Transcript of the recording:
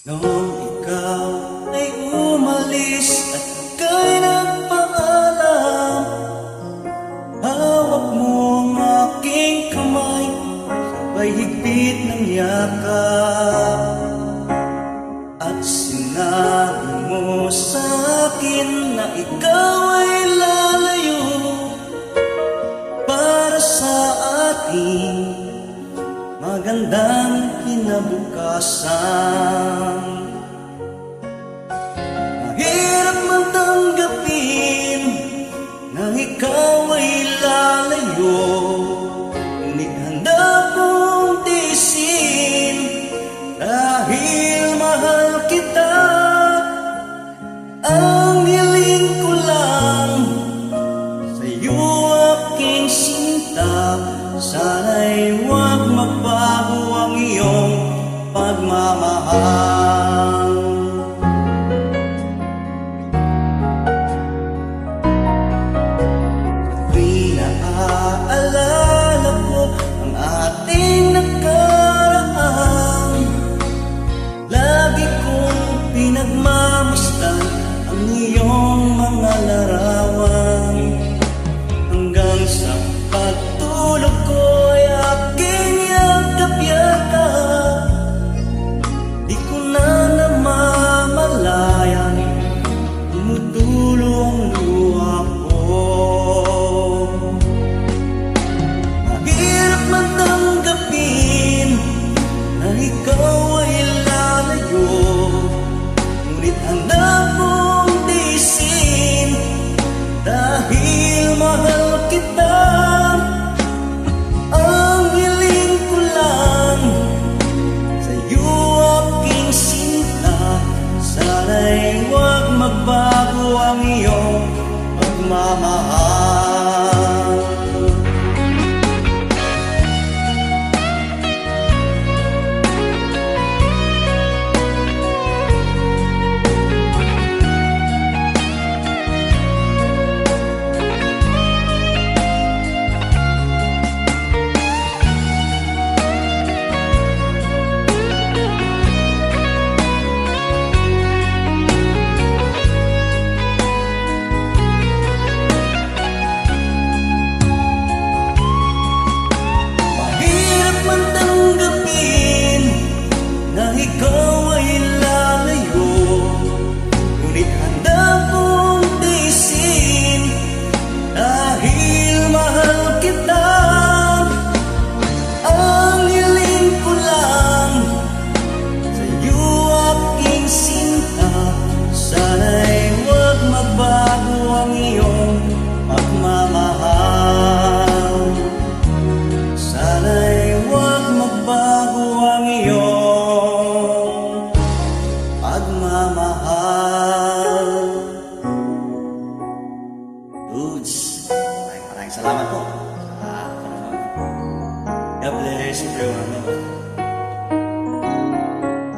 Noong ikaw ay umalis at ika'y nagpaalam, hawak mo ang aking kamay, sabay higpit ng yakap. At sinabi mo sa akin na ikaw ay lalayo para sa ating magandang kinabukasan. Mahirap man tanggapin na ikaw ay lalayo, ngunit handa kong tiisin dahil mahal kita. Ang hiling ko lang sa'yo aking sinta, sana'y huwag magbago ang iyong pagmamahal. Tuwing naaalala ko ang ating nakaraan, lagi kong pinagmamasdan ang iyong mga larawan. Hanggang sa pagtulog ko ay aking yakap-yakap, di ko na namamalayan, tumutulo ang luha ko. Mahirap man tanggapin na ikaw ay lalayo, ngunit handa kong tiisin dahil mahal kita. Ang hiling ko lang sa'yo aking sinta, sana'y huwag magbago ang iyong pagmamahal. Ikaw ay lalayo, ngunit handa kong tiisin dahil mahal kita. Ang hiling ko lang sa'yo aking sinta, sana'y huwag magbago ang iyong pagmamahal. Sana'y huwag magbago ang iyong pagmamahal.